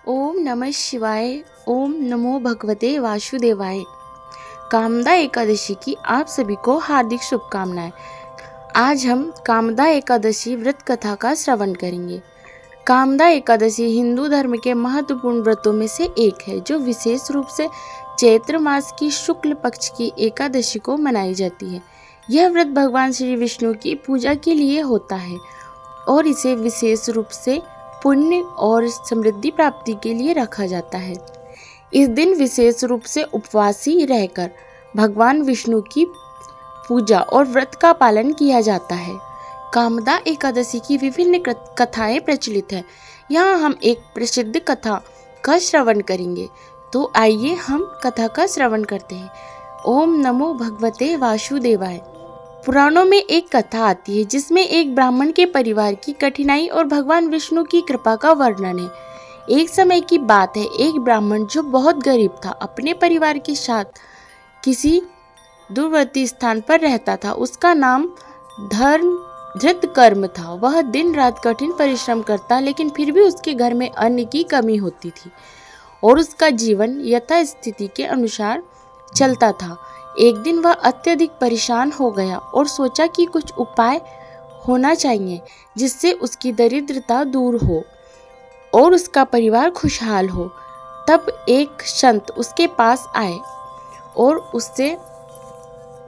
ओम नमः शिवाय। ओम नमो भगवते वासुदेवाय। कामदा एकादशी की आप सभी को हार्दिक शुभकामनाएं। आज हम कामदा एकादशी व्रत कथा का श्रवण करेंगे। कामदा एकादशी हिंदू धर्म के महत्वपूर्ण व्रतों में से एक है, जो विशेष रूप से चैत्र मास की शुक्ल पक्ष की एकादशी को मनाई जाती है। यह व्रत भगवान श्री विष्णु की पूजा के लिए होता है और इसे विशेष रूप से पुण्य और समृद्धि प्राप्ति के लिए रखा जाता है। इस दिन विशेष रूप से उपवासी रहकर भगवान विष्णु की पूजा और व्रत का पालन किया जाता है। कामदा एकादशी की विभिन्न कथाएं प्रचलित है। यहाँ हम एक प्रसिद्ध कथा का श्रवण करेंगे। तो आइए हम कथा का श्रवण करते हैं। ओम नमो भगवते वासुदेवाय। पुराणों में एक कथा आती है जिसमें एक ब्राह्मण के परिवार की कठिनाई और भगवान विष्णु की कृपा का वर्णन है। एक समय की बात है, एक ब्राह्मण जो बहुत गरीब था अपने परिवार के साथ किसी दूरवर्ती स्थान पर रहता था। उसका नाम धृतकर्म था। वह दिन रात कठिन परिश्रम करता, लेकिन फिर भी उसके घर में अन्न की कमी होती थी और उसका जीवन यथास्थिति के अनुसार चलता था। एक दिन वह अत्यधिक परेशान हो गया और सोचा कि कुछ उपाय होना चाहिए जिससे उसकी दरिद्रता दूर हो और उसका परिवार खुशहाल हो। तब एक संत उसके पास आए और उससे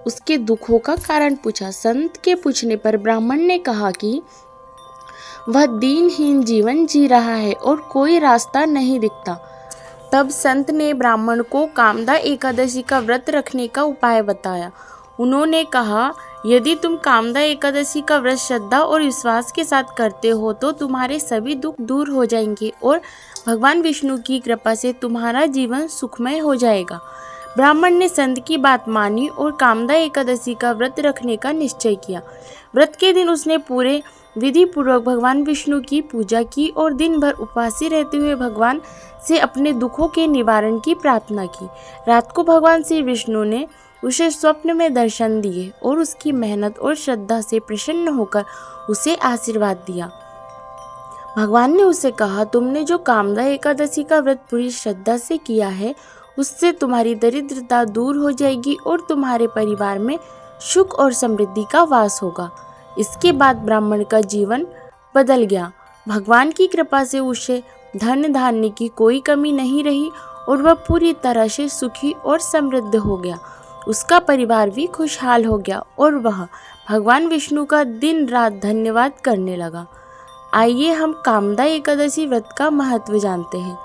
उसके दुखों का कारण पूछा। संत के पूछने पर ब्राह्मण ने कहा कि वह दीनहीन जीवन जी रहा है और कोई रास्ता नहीं दिखता। तब संत ने ब्राह्मण को कामदा एकादशी का व्रत रखने का उपाय बताया। उन्होंने कहा, यदि तुम कामदा एकादशी का व्रत श्रद्धा और विश्वास के साथ करते हो तो तुम्हारे सभी दुख दूर हो जाएंगे और भगवान विष्णु की कृपा से तुम्हारा जीवन सुखमय हो जाएगा। ब्राह्मण ने संत की बात मानी और कामदा एकादशी का व्रत रखने का निश्चय किया। व्रत के दिन उसने पूरे विधि पूर्वक भगवान विष्णु की पूजा की और दिन भर उपवासी रहते हुए भगवान से अपने दुखों के निवारण की प्रार्थना की। रात को भगवान श्री विष्णु ने उसे स्वप्न में दर्शन दिए और उसकी मेहनत और श्रद्धा से प्रसन्न होकर उसे आशीर्वाद दिया। भगवान ने उसे कहा, तुमने जो कामदा एकादशी का व्रत पूरी श्रद्धा से किया है, उससे तुम्हारी दरिद्रता दूर हो जाएगी और तुम्हारे परिवार में सुख और समृद्धि का वास होगा। इसके बाद ब्राह्मण का जीवन बदल गया। भगवान की कृपा से उसे धन धान्य की कोई कमी नहीं रही और वह पूरी तरह से सुखी और समृद्ध हो गया। उसका परिवार भी खुशहाल हो गया और वह भगवान विष्णु का दिन रात धन्यवाद करने लगा। आइए हम कामदा एकादशी व्रत का महत्व जानते हैं।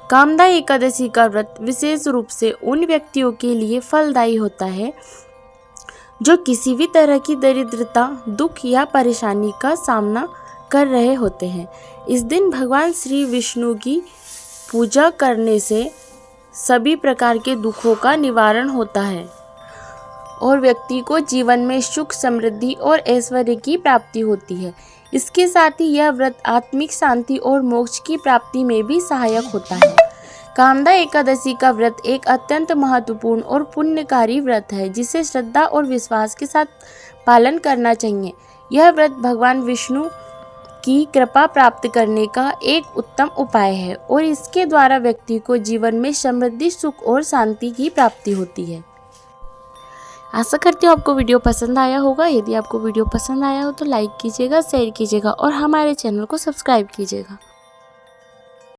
कामदा एकादशी का व्रत विशेष रूप से उन व्यक्तियों के लिए फलदायी होता है जो किसी भी तरह की दरिद्रता, दुख या परेशानी का सामना कर रहे होते हैं। इस दिन भगवान श्री विष्णु की पूजा करने से सभी प्रकार के दुखों का निवारण होता है और व्यक्ति को जीवन में सुख, समृद्धि और ऐश्वर्य की प्राप्ति होती है। इसके साथ ही यह व्रत आत्मिक शांति और मोक्ष की प्राप्ति में भी सहायक होता है। कामदा एकादशी का व्रत एक अत्यंत महत्वपूर्ण और पुण्यकारी व्रत है जिसे श्रद्धा और विश्वास के साथ पालन करना चाहिए। यह व्रत भगवान विष्णु की कृपा प्राप्त करने का एक उत्तम उपाय है और इसके द्वारा व्यक्ति को जीवन में समृद्धि, सुख और शांति की प्राप्ति होती है। आशा करती हूँ आपको वीडियो पसंद आया होगा। यदि आपको वीडियो पसंद आया हो तो लाइक कीजिएगा, शेयर कीजिएगा और हमारे चैनल को सब्सक्राइब कीजिएगा।